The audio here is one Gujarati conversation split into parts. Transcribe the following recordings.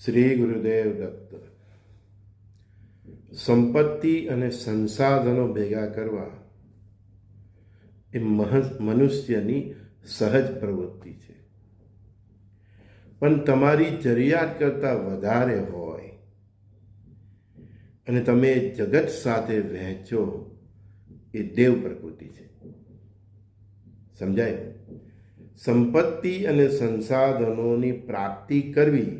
શ્રી ગુરુદેવ દત્ત. સંપત્તિ અને સંસાધનો ભેગા કરવા એ મનુષ્યની સહજ પ્રવૃત્તિ છે, પણ તમારી જરૂરિયાત કરતાં વધારે હોય અને તમે જગત સાથે વહેંચો એ દેવ પ્રકૃતિ છે. સમજાય? સંપત્તિ અને સંસાધનોની પ્રાપ્તિ કરવી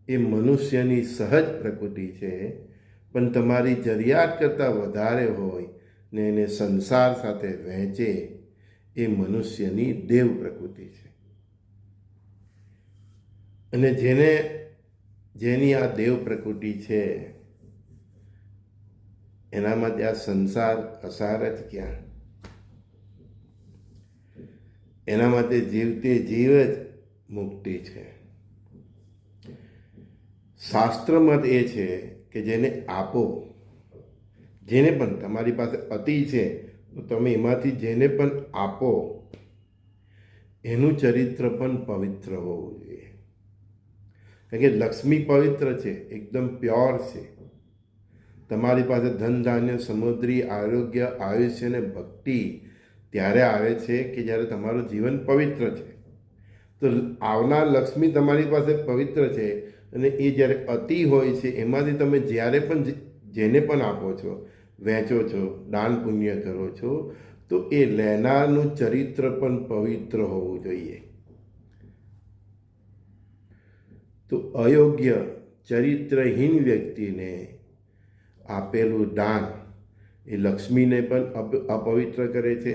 એ મનુષ્યની સહજ પ્રકૃતિ છે, પણ તમારી જરૂરિયાત કરતાં વધારે હોય ને એને સંસાર સાથે વહેંચે એ મનુષ્યની દેવ પ્રકૃતિ છે. અને જેની આ દેવ પ્રકૃતિ છે એના માટે આ સંસાર અસાર જ ક્યાં? એના માટે જીવતે જીવ જ મુક્તિ છે. શાસ્ત્ર મત એ છે કે જેને આપો, જેને પણ તમારી પાસે અતિ છે તો તમે એમાંથી જેને પણ આપો એનું ચરિત્ર પણ પવિત્ર હોવું જોઈએ. કારણ કે લક્ષ્મી પવિત્ર છે, એકદમ પ્યોર છે. તમારી પાસે ધન ધાન્ય સમુદ્રી આરોગ્ય આયુષ્ય અને ભક્તિ ત્યારે આવે છે કે જ્યારે તમારું જીવન પવિત્ર છે. તો આવનાર લક્ષ્મી તમારી પાસે પવિત્ર છે અને એ જ્યારે અતિ હોય છે એમાંથી તમે જ્યારે પણ જેને પણ આપો છો, વહેંચો છો, દાન પુણ્ય કરો છો, તો એ લેનારનું ચરિત્ર પણ પવિત્ર હોવું જોઈએ. તો અયોગ્ય ચરિત્રહીન વ્યક્તિને આપેલું દાન એ લક્ષ્મીને પણ અપવિત્ર કરે છે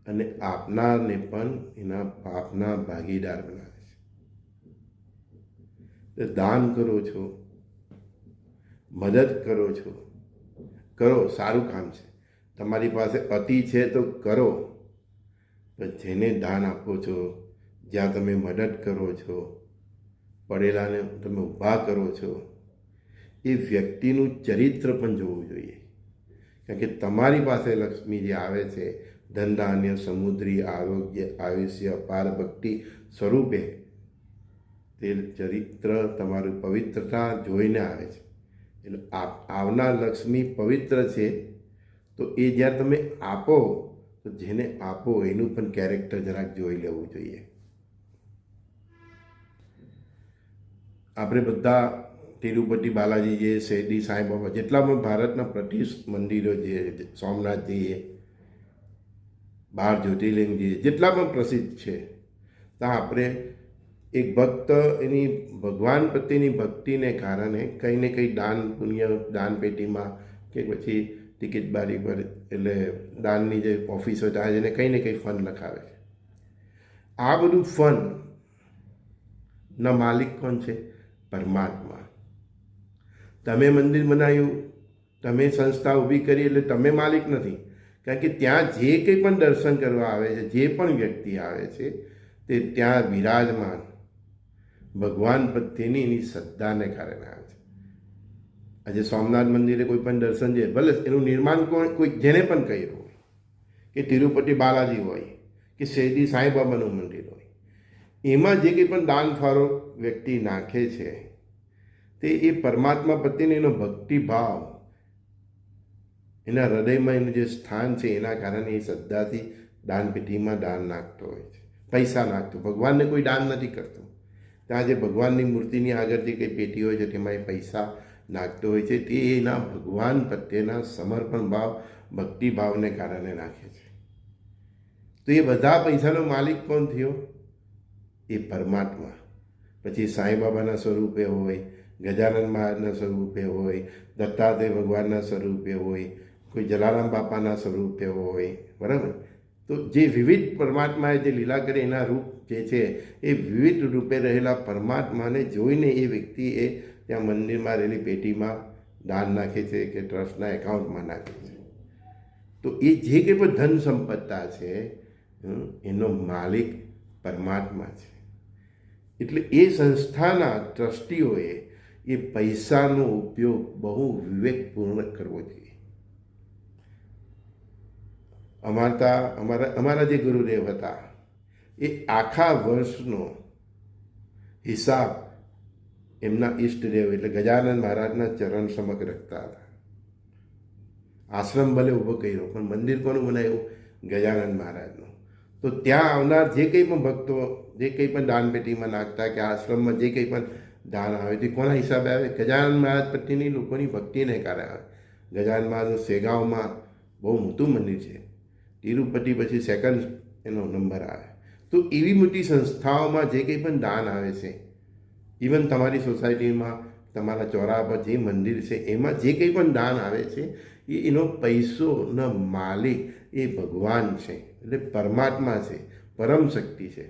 અને આપનારને પણ એના પાપના ભાગીદાર બનાવે છે. દાન કરો છો, મદદ કરો છો, કરો, સારું કામ છે. તમારી પાસે અતિ છે તો કરો, પણ જેને દાન આપો છો, જ્યાં તમે મદદ કરો છો, પડેલાને તમે ઊભા કરો છો, એ વ્યક્તિનું ચરિત્ર પણ જોવું જોઈએ. કારણ કે તમારી પાસે લક્ષ્મી જે આવે છે ધન ધાન્ય સમુદ્રી આરોગ્ય આયુષ્ય અપાર ભક્તિ સ્વરૂપે, તે ચરિત્ર તમારું પવિત્રતા જોઈને આવે છે. એટલે આવનાર લક્ષ્મી પવિત્ર છે. તો એ જ્યારે તમે આપો તો જેને આપો એનું પણ કેરેક્ટર જરાક જોઈ લેવું જોઈએ. આપણે બધા તિરુપતિ બાલાજી જે શેરડી સાંઈબાબા જેટલા પણ ભારતના પ્રતિષ્ઠિત મંદિરો જે સોમનાથજી, 12 જ્યોતિર્લિંગ જેટલા પણ પ્રસિદ્ધ છે, ત્યાં આપણે એક ભક્ત એની ભગવાન પ્રત્યેની ભક્તિને કારણે કંઈ ને કંઈ દાન પુણ્ય દાન પેટીમાં કે પછી ટિકિટ બારી પર એટલે દાનની જે ઓફિસ હોય ત્યાં જઈને કંઈ ને કંઈ ફંડ લખાવે છે. આ બધું ફંડના માલિક કોણ છે? પરમાત્મા. તમે મંદિર બનાવ્યું, તમે સંસ્થા ઊભી કરી એટલે તમે માલિક નથી. કારણ કે ત્યાં જે કંઈ પણ દર્શન કરવા આવે છે, જે પણ વ્યક્તિ આવે છે, તે ત્યાં વિરાજમાન ભગવાન પ્રત્યેની એની શ્રદ્ધાને કારણે આવે છે. આજે સોમનાથ મંદિરે કોઈ પણ દર્શન છે, ભલે એનું નિર્માણ કોઈ જેને પણ કર્યું હોય, કે તિરુપતિ બાલાજી હોય કે શેરડી સાંઈબાબાનું મંદિર હોય, એમાં જે કંઈ પણ દાન ફાળો વ્યક્તિ નાખે છે તે એ પરમાત્મા પ્રત્યેનો એનો ભક્તિભાવ, એના હૃદયમાં એનું જે સ્થાન છે એના કારણે એ શ્રદ્ધાથી દાન પેટીમાં દાન નાખતો હોય છે, પૈસા નાખતો. ભગવાનને કોઈ દાન નથી કરતો. ત્યાં જે ભગવાનની મૂર્તિની આગળ જે કંઈ પેટી હોય છે તેમાં એ પૈસા નાખતો હોય છે. તે એના ભગવાન પ્રત્યેના સમર્પણ ભાવ ભક્તિભાવને કારણે નાખે છે. તો એ બધા પૈસાનો માલિક કોણ થયો? એ પરમાત્મા. પછી સાંઈબાબાના સ્વરૂપે હોય, ગજાનન મહારાજના સ્વરૂપે હોય, દત્તાત્રેય ભગવાનના સ્વરૂપે હોય, કોઈ જલારામ બાપાના સ્વરૂપે હોય, બરાબર? તો જે વિવિધ પરમાત્માએ જે લીલા કરી એના રૂપ જે છે એ વિવિધ રૂપે રહેલા પરમાત્માને જોઈને એ વ્યક્તિએ ત્યાં મંદિરમાં રહેલી પેટીમાં દાન નાખે છે કે ટ્રસ્ટના એકાઉન્ટમાં નાખે છે. તો એ જે કંઈ પણ ધન સંપત્તા છે એનો માલિક પરમાત્મા છે. એટલે એ સંસ્થાના ટ્રસ્ટીઓએ એ પૈસાનો ઉપયોગ બહુ વિવેકપૂર્ણ કરવો જોઈએ. અમારા જે ગુરુદેવ હતા એ આખા વર્ષનો હિસાબ એમના ઈષ્ટદેવ એટલે ગજાનંદ મહારાજના ચરણ સમક્ષ રખતા હતા. આશ્રમ ભલે ઊભો કર્યો પણ મંદિર કોનું બનાવ્યું? ગજાનંદ મહારાજનું. તો ત્યાં આવનાર જે કંઈ પણ ભક્તો જે કંઈ પણ દાનપેટીમાં નાખતા કે આશ્રમમાં જે કંઈ પણ દાન આવે તે કોના હિસાબે આવે? ગજાનંદ મહારાજ પ્રત્યેની લોકોની ભક્તિને કારણે આવે. ગજાનંદ મહારાજનું સેગાંવમાં બહુ મોટું મંદિર છે. તિરુપતિ પછી સેકન્ડ એનો નંબર આવે. તો એવી મોટી સંસ્થાઓમાં જે કંઈ પણ દાન આવે છે, ઇવન તમારી સોસાયટીમાં તમારા ચોરાહા પર જે મંદિર છે એમાં જે કંઈ પણ દાન આવે છે એનો પૈસોના માલિક એ ભગવાન છે, એટલે પરમાત્મા છે, પરમ શક્તિ છે.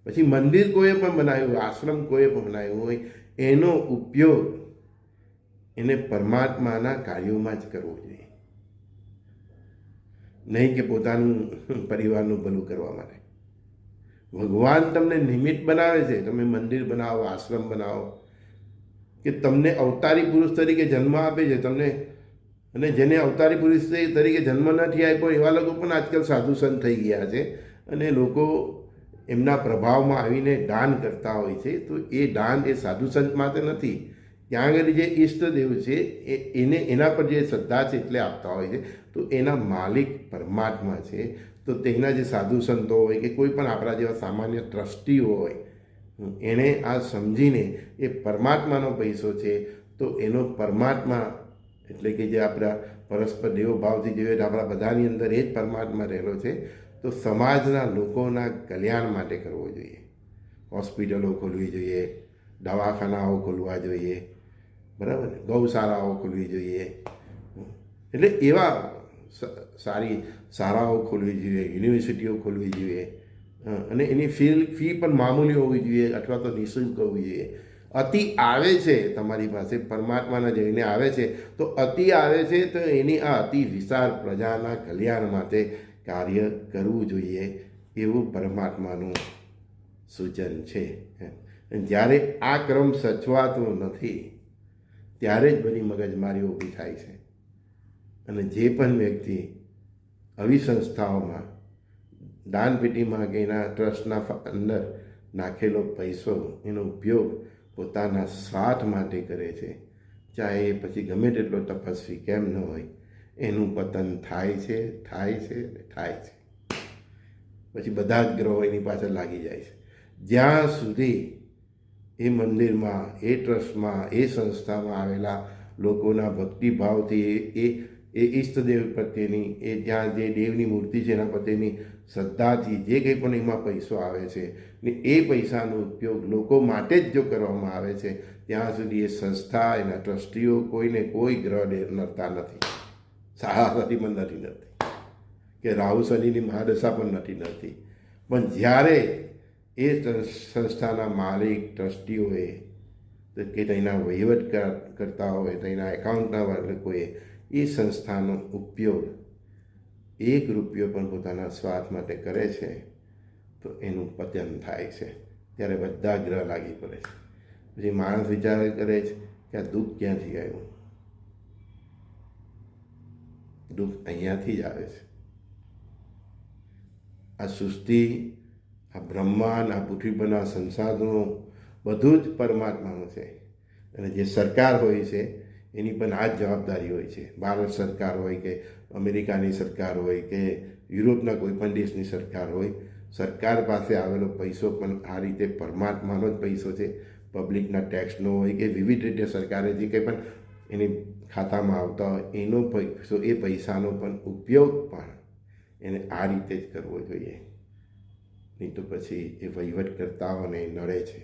પછી મંદિર કોઈએ પણ બનાવ્યું, આશ્રમ કોઈએ પણ બનાવ્યું હોય, એનો ઉપયોગ એને પરમાત્માના કાર્યોમાં જ કરવો જોઈએ, નહીં કે પોતાનું પરિવારનું ભલું કરવા માટે. ભગવાન તમને નિમિત્ત બનાવે છે. તમે મંદિર બનાવો, આશ્રમ બનાવો, કે તમને અવતારી પુરુષ તરીકે જન્મ આપે છે તમને, અને જેને અવતારી પુરુષ તરીકે જન્મ નથી આપ્યો એવા લોકો પણ આજકાલ સાધુ સંત થઈ ગયા છે, અને લોકો એમના પ્રભાવમાં આવીને દાન કરતા હોય છે. તો એ દાન એ સાધુ સંત માટે નથી. ત્યાં આગળ જે ઈષ્ટદેવ છે એને એના પર જે શ્રદ્ધા છે એટલે આપતા હોય છે. તો એના માલિક પરમાત્મા છે. તો તેના જે સાધુ સંતો હોય કે કોઈ પણ આપણા જેવા સામાન્ય ટ્રસ્ટીઓ હોય, એણે આ સમજીને એ પરમાત્માનો પૈસો છે તો એનો પરમાત્મા એટલે કે જે આપણા પરસ્પર દેવભાવથી જોઈએ તો આપણા બધાની અંદર એ જ પરમાત્મા રહેલો છે. તો સમાજના લોકોના કલ્યાણ માટે કરવો જોઈએ. હોસ્પિટલો ખોલવી જોઈએ, દવાખાનાઓ ખોલવા જોઈએ, બરાબર ને, ગૌશાળાઓ ખોલવી જોઈએ, એટલે એવા સારી શાળાઓ ખોલવી જોઈએ, યુનિવર્સિટીઓ ખોલવી જોઈએ, અને એની ફી પણ મામૂલી હોવી જોઈએ અથવા તો નિઃશુલ્ક હોવી જોઈએ. અતિ આવે છે તમારી પાસે પરમાત્માના જઈને આવે છે તો અતિ આવે છે તો એની આ અતિ વિશાળ પ્રજાના કલ્યાણ માટે કાર્ય કરવું જોઈએ, એવું પરમાત્માનું સૂચન છે. જ્યારે આ ક્રમ સચવાતો નથી ત્યારે જ બધી મગજમારીઓ ઊભી થાય છે. અને જે પણ વ્યક્તિ આવી સંસ્થાઓમાં દાનપેટીમાં કે એના ટ્રસ્ટના અંદર નાખેલો પૈસો એનો ઉપયોગ પોતાના સ્વાર્થ માટે કરે છે, ચાહે એ પછી ગમે તેટલો તપસ્વી કેમ ન હોય, એનું પતન થાય છે, થાય છે, થાય છે. પછી બધા જ ગ્રહો એની પાછળ લાગી જાય છે. જ્યાં સુધી એ મંદિરમાં, એ ટ્રસ્ટમાં, એ સંસ્થામાં આવેલા લોકોના ભક્તિભાવથી એ ઈષ્ટદેવ પ્રત્યેની, એ જ્યાં જે દેવની મૂર્તિ છે એના પ્રત્યેની શ્રદ્ધાથી જે કંઈ પણ એમાં પૈસો આવે છે ને એ પૈસાનો ઉપયોગ લોકો માટે જ જો કરવામાં આવે છે, ત્યાં સુધી એ સંસ્થા, એના ટ્રસ્ટીઓ કોઈને કોઈ ગ્રહ નડતા નથી, સારાથી પણ નથી નડતી, કે રાહુ શનિની મહાદશા પણ નથી નડતી. પણ જ્યારે એ સંસ્થાના માલિક ટ્રસ્ટીઓએ કે તેના વહીવટ કરતા હોય, તેના એકાઉન્ટના લોકોએ એ સંસ્થાનો ઉપયોગ 1 રૂપિયો પણ પોતાના સ્વાર્થ માટે કરે છે તો એનું પતન થાય છે. ત્યારે બધા ગ્રહ લાગી પડે છે. પછી માણસ વિચાર કરે છે કે આ દુઃખ ક્યાંથી આવ્યું? દુઃખ અહીંયાથી જ આવે છે. આ સૃષ્ટિ, આ બ્રહ્માંડ, આ પૃથ્વી પરના સંસાધનો બધું જ પરમાત્માનું છે. અને જે સરકાર હોય છે એની પણ આ જ જવાબદારી હોય છે. ભારત સરકાર હોય કે અમેરિકાની સરકાર હોય કે યુરોપના કોઈ પણ દેશની સરકાર હોય, સરકાર પાસે આવેલો પૈસો પણ આ રીતે પરમાત્માનો જ પૈસો છે. પબ્લિકના ટેક્સનો હોય કે વિવિધ રીતે સરકારે જે કંઈ પણ એની ખાતામાં આવતા હોય એનો પૈસો, એ પૈસાનો પણ ઉપયોગ પણ એને આ રીતે જ કરવો જોઈએ. નહીં તો પછી એ વહીવટકર્તાઓને નડે છે,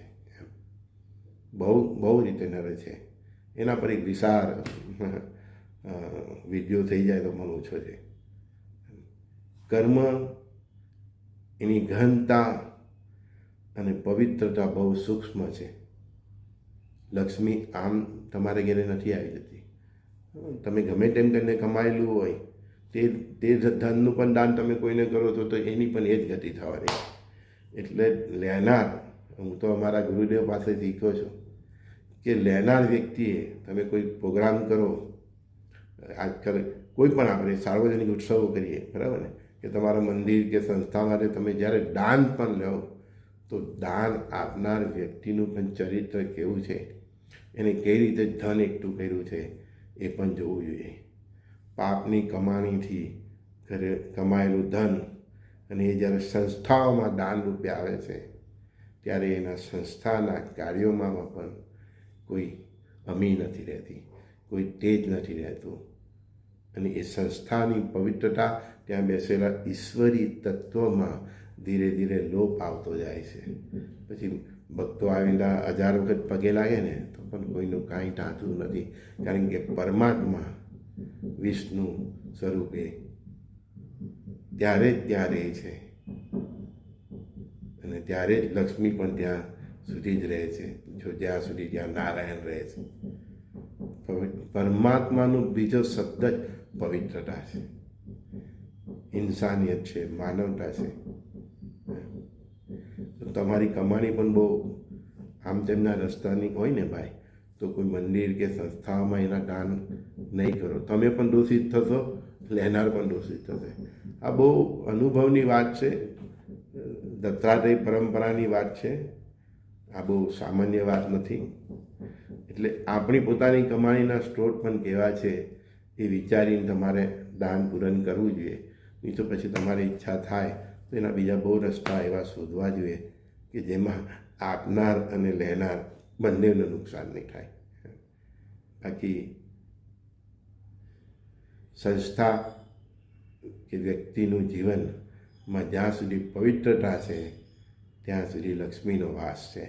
બહુ રીતે નડે છે. એના પર એક વિશાળ વિડીયો થઈ જાય તો મને ઓછો છે. કર્મ, એની ગહનતા અને પવિત્રતા બહુ સૂક્ષ્મ છે. લક્ષ્મી આમ તમારે ઘરે નથી આવી જતી. તમે ગમે તેમ કરીને કમાયેલું હોય તે ધનનું પણ દાન તમે કોઈને કરો છો તો એની પણ એ જ ગતિ થવાની. એટલે લેનાર, હું તો અમારા ગુરુદેવ પાસે શીખ્યો છું કે લેનાર વ્યક્તિએ, તમે કોઈ પ્રોગ્રામ કરો, આજકાલ કોઈ પણ આપણે સાર્વજનિક ઉત્સવો કરીએ, બરાબર ને, કે તમારા મંદિર કે સંસ્થા માટે તમે જ્યારે દાન પણ લો તો દાન આપનાર વ્યક્તિનું પણ ચરિત્ર કેવું છે એને કઈ રીતે ધન એકઠું કર્યું છે એ પણ જોવું જોઈએ. પાપની કમાણીથી કમાયેલું ધન અને એ જ્યારે સંસ્થાઓમાં દાન રૂપે આવે છે ત્યારે એના સંસ્થાના કાર્યોમાં પણ કોઈ અમી નથી રહેતી, કોઈ તેજ નથી રહેતું, અને એ સંસ્થાની પવિત્રતા ત્યાં બેસેલા ઈશ્વરી તત્વમાં ધીરે ધીરે લોપ આવતો જાય છે. પછી ભક્તો આવેલા 1000 વખત પગે લાગે ને તો પણ કોઈનું કાંઈ ટાંચું નથી, કારણ કે પરમાત્મા વિષ્ણુ સ્વરૂપે ત્યારે જ ત્યાં રહે છે, અને ત્યારે જ લક્ષ્મી પણ ત્યાં સુધી જ રહે છે, જો જ્યાં સુધી ત્યાં નારાયણ રહે છે. પરમાત્માનો બીજો શબ્દ જ પવિત્રતા છે, ઇન્સાનિયત છે, માનવતા છે. તમારી કમાણી પણ બહુ આમ તેમના રસ્તાની હોય ને ભાઈ, તો કોઈ મંદિર કે સંસ્થાઓમાં એના દાન નહીં કરો, તમે પણ દોષિત થશો, લેનાર પણ દોષિત થશે. આ બહુ અનુભવની વાત છે, દત્તાત્રેય પરંપરાની વાત છે, આ બહુ સામાન્ય વાત નથી. એટલે આપણી પોતાની કમાણીના સ્ત્રોત પણ કેવા છે એ વિચારીને તમારે દાન પૂરણ કરવું જોઈએ. નહીં તો પછી તમારી ઈચ્છા થાય તો એના બીજા બહુ રસ્તા એવા શોધવા જોઈએ કે જેમાં આપનાર અને લેનાર બંનેને નુકસાન નહીં થાય. બાકી સંસ્થા કે વ્યક્તિનું જીવનમાં જ્યાં સુધી પવિત્રતા છે ત્યાં સુધી લક્ષ્મીનો વાસ છે.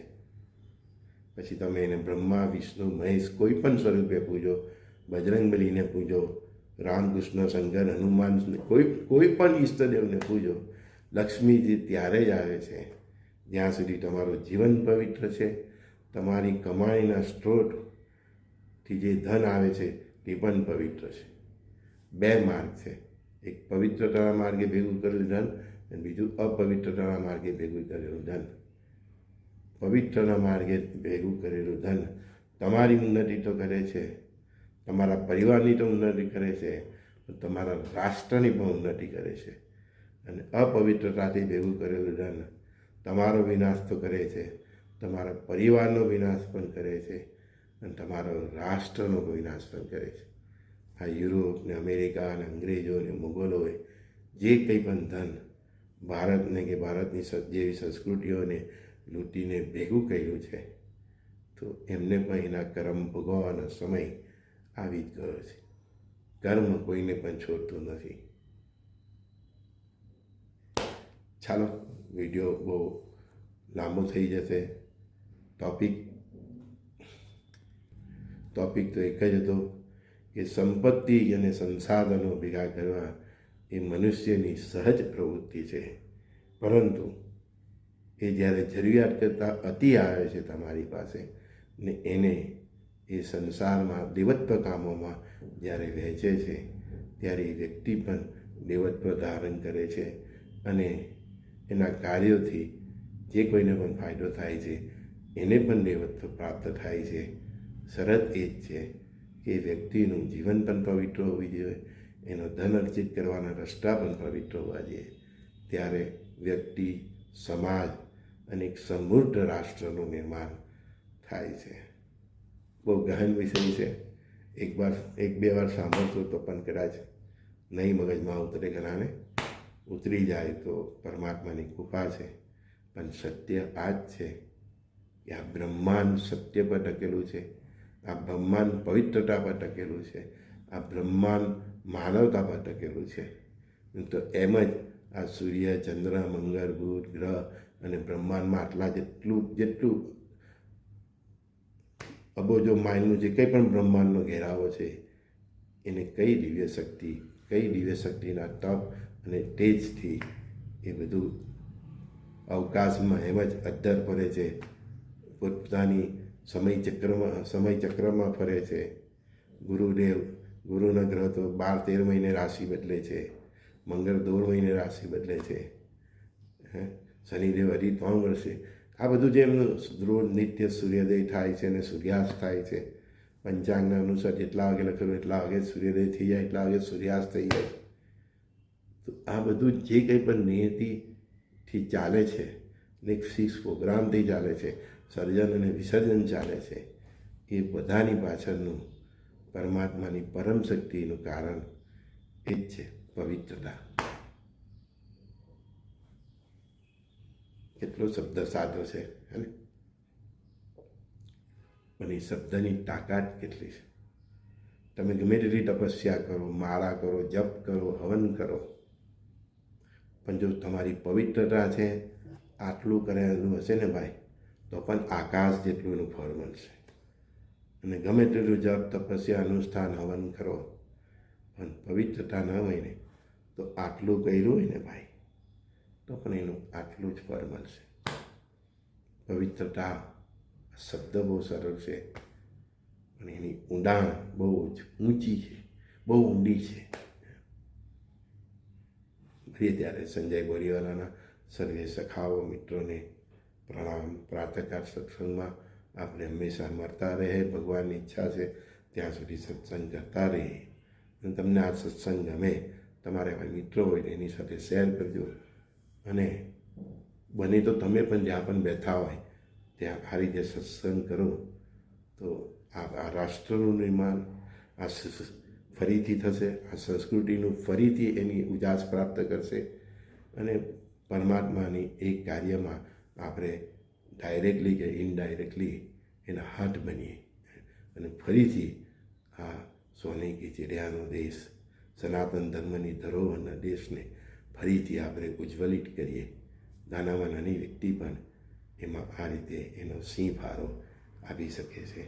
પછી તમે એને બ્રહ્મા, વિષ્ણુ, મહેશ કોઈ પણ સ્વરૂપે પૂજો, બજરંગબલીને પૂજો, રામકૃષ્ણ, શંકર, હનુમાન, કોઈ પણ ઈષ્ટદેવને પૂજો, લક્ષ્મીજી ત્યારે જ આવે છે જ્યાં સુધી તમારું જીવન પવિત્ર છે. તમારી કમાણીના સ્ત્રોતથી જે ધન આવે છે તે પણ પવિત્ર છે. 2 માર્ગ છે, એક પવિત્રતાના માર્ગે ભેગું કરેલું ધન અને બીજું અપવિત્રતાના માર્ગે ભેગું કરેલું ધન. પવિત્રના માર્ગે ભેગું કરેલું ધન તમારી ઉન્નતિ તો કરે છે, તમારા પરિવારની તો ઉન્નતિ કરે છે, તમારા રાષ્ટ્રની પણ ઉન્નતિ કરે છે. અને અપવિત્રતાથી ભેગું કરેલું ધન તમારો વિનાશ તો કરે છે, તમારા પરિવારનો વિનાશ પણ કરે છે, અને તમારો રાષ્ટ્રનો વિનાશ પણ કરે છે. આ યુરોપ ને અમેરિકા અને અંગ્રેજો ને મુગલોએ જે કંઈ પણ ધન ભારતને કે ભારતની જેવી સંસ્કૃતિઓને લૂંટીને ભેગું કર્યું છે, તો એમને પણ એના કર્મ ભોગવવાનો સમય આવી જ ગયો છે. કર્મ કોઈને પણ છોડતું નથી. ચાલો, વિડીયો બહુ લાંબો થઈ જશે. ટોપિક તો એક જ હતો કે સંપત્તિ અને સંસાધનો ભેગા કરવા એ મનુષ્યની સહજ પ્રવૃત્તિ છે, પરંતુ એ જ્યારે જરૂરિયાત કરતાં અતિ આવે છે તમારી પાસે ને એને એ સંસારમાં દેવત્વ કામોમાં જ્યારે વહેંચે છે ત્યારે એ વ્યક્તિ પણ દેવત્વ ધારણ કરે છે, અને એના કાર્યોથી જે કોઈને પણ ફાયદો થાય છે એને પણ દેવત્વ પ્રાપ્ત થાય છે. શરત એ જ છે કે વ્યક્તિનું જીવન પણ પવિત્ર હોવું જોઈએ, એનો ધન અર્જિત કરવાના રસ્તા પણ પવિત્ર હોવા જોઈએ. ત્યારે વ્યક્તિ, સમાજ અને એક સમૃદ્ધ રાષ્ટ્રનું નિર્માણ થાય છે. બહુ ગહન વિષય છે. એક બે વાર સાંભળશો તો પણ કદાચ નહીં મગજમાં ઉતરે, ઘણાને ઉતરી જાય તો પરમાત્માની કૃપા છે. પણ સત્ય આ જ છે કે આ બ્રહ્માંડ સત્ય પર ટકેલું છે, આ બ્રહ્માંડ પવિત્રતા પર ટકેલું છે, આ બ્રહ્માંડ માનવતા પર ટકેલું છે. તો એમ જ આ સૂર્ય, ચંદ્ર, મંગળ, બુધ ગ્રહ અને બ્રહ્માંડમાં આટલા જેટલું અબોજો માઇલનું જે કંઈ પણ બ્રહ્માંડનો ઘેરાવો છે, એને કઈ દિવ્ય શક્તિના તપ અને તેજથી એ બધું અવકાશમાં એમ જ અદ્ધર ફરે છે, પોતાની સમયચક્રમાં ફરે છે. ગુરુના ગ્રહ તો 12-13 મહિને રાશિ બદલે છે, મંગળ 12 મહિને રાશિ બદલે છે, શનિદેવ હજી 3 વર્ષે. આ બધું જે એમનું રોજ નિત્ય સૂર્યોદય થાય છે અને સૂર્યાસ્ત થાય છે, પંચાંગના અનુસાર જેટલા વાગે લખેલું એટલા વાગે સૂર્યોદય થઈ જાય, એટલા વાગે સૂર્યાસ્ત થઈ જાય. તો આ બધું જે કંઈ પણ નિયતિથી ચાલે છે, એક ફિક્સ પ્રોગ્રામથી ચાલે છે, સર્જન અને વિસર્જન ચાલે છે, એ બધાની પાછળનું પરમાત્માની પરમ શક્તિનું કારણ એ જ છે પવિત્રતા. કેટલો શબ્દ સાદો છે હે ને, પણ એ શબ્દની તાકાત કેટલી છે. તમે ગમે તેટલી તપસ્યા કરો, માળા કરો, જપ કરો, હવન કરો, પણ જો તમારી પવિત્રતા છે આટલું કરેલું હશે ને ભાઈ, તો પણ આકાશ જેટલું એનું ફળ મળશે. અને ગમે તેટલું જપ, તપસ્યા, અનુષ્ઠાન, હવન કરો, પણ પવિત્રતા ન હોય ને તો આટલું કર્યું હોય ને ભાઈ, તો પણ એનું આટલું જ ફળ મળશે. પવિત્રતા શબ્દ બહુ સરળ છે, પણ એની ઊંડાણ બહુ જ ઊંચી છે, બહુ ઊંડી છે. મળીએ ત્યારે સંજય ગોરીવાલાના સર્વે સખાઓ મિત્રોને પ્રણામ. પ્રાતઃકાળ સત્સંગમાં આપણે હંમેશા મળતા રહે, ભગવાનની ઈચ્છા છે ત્યાં સુધી સત્સંગ કરતા રહીએ. અને તમને આ સત્સંગ ગમે, તમારે કોઈ મિત્રો હોય તો એની સાથે શેર કરજો. અને બને તો તમે પણ જ્યાં પણ બેઠા હોય ત્યાં આ રીતે સત્સંગ કરો, તો આ રાષ્ટ્રનું નિર્માણ આ ફરીથી થશે, આ સંસ્કૃતિનું ફરીથી એની ઉજાસ પ્રાપ્ત કરશે. અને પરમાત્માની એક કાર્યમાં આપણે ડાયરેક્ટલી કે ઇનડાયરેક્ટલી એના હાથ બનીએ અને ફરીથી આ સોને કી ચિડિયાનો દેશ, સનાતન ધર્મની ધરોહરના દેશને ફરીથી આપણે ઉજ્જવલિત કરીએ. નાનામાં નાની વ્યક્તિ પણ એમાં આ રીતે એનો સિંહ ફાળો આપી શકે છે.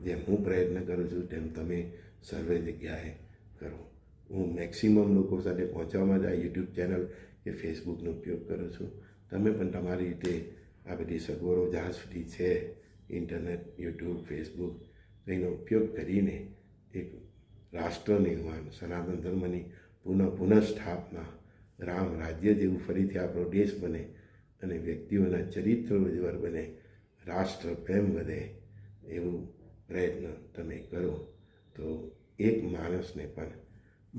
જેમ હું પ્રયત્ન કરું છું તેમ તમે સર્વે જગ્યાએ કરો. હું મેક્સિમમ લોકો સાથે પહોંચવામાં જ આ યુટ્યુબ ચેનલ કે ફેસબુકનો ઉપયોગ કરું છું. તમે પણ તમારી રીતે આ બધી સગવડો જ્યાં સુધી છે, ઇન્ટરનેટ, યુટ્યુબ, ફેસબુક, એનો ઉપયોગ કરીને એક રાષ્ટ્ર નિર્માણ, સનાતન ધર્મની પુનઃસ્થાપના, રામ રાજ્ય જેવું ફરીથી આપણો દેશ બને અને વ્યક્તિઓના ચરિત્ર ઉજ્જવળ બને, રાષ્ટ્ર પ્રેમ વધે, એવું પ્રયત્ન તમે કરો તો એક માણસને પણ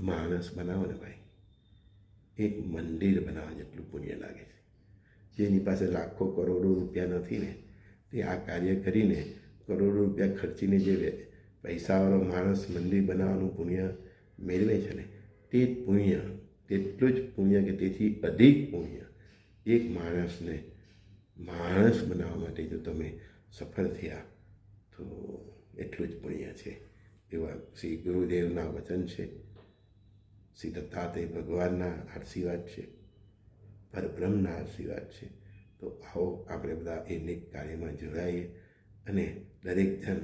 માણસ બનાવો ને ભાઈ, એક મંદિર બનાવવા જેટલું પુણ્ય લાગે છે. જેની પાસે લાખો કરોડો રૂપિયા નથી ને, તે આ કાર્ય કરીને કરોડો રૂપિયા ખર્ચીને જે પૈસાવાળો માણસ મંદિર બનાવવાનું પુણ્ય મેળવે છે ને, તે જ પુણ્ય, તેટલું જ પુણ્ય કે તેથી અધિક પુણ્ય એક માણસને માણસ બનાવવા માટે જો તમે સફળ થયા તો એટલું જ પુણ્ય છે. એવા શ્રી ગુરુદેવના વચન છે, શ્રી દત્તાત્રેય ભગવાનના આશીર્વાદ છે, પરબ્રહ્મના આશીર્વાદ છે. તો આવો આપણે બધા એ નેક કાર્યમાં જોડાઈએ અને દરેક જણ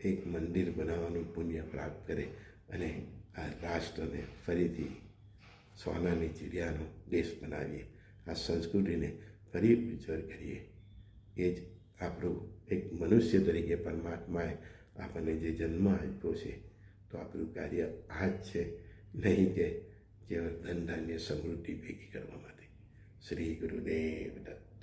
એક મંદિર બનાવવાનું પુણ્ય પ્રાપ્ત કરે અને આ રાષ્ટ્રને ફરીથી સોનાની ચિડિયાનો દેશ બનાવીએ, આ સંસ્કૃતિને ફરી ઉજ્જવળ કરીએ. એ જ આપણું એક મનુષ્ય તરીકે પરમાત્માએ આપણને જે જન્મ આપ્યો છે, તો આપણું કાર્ય આ જ છે, નહીં કે કેવળ ધન ધાન્ય સમૃદ્ધિ ભેગી કરવા માટે. શ્રી ગુરુદેવ દત્ત.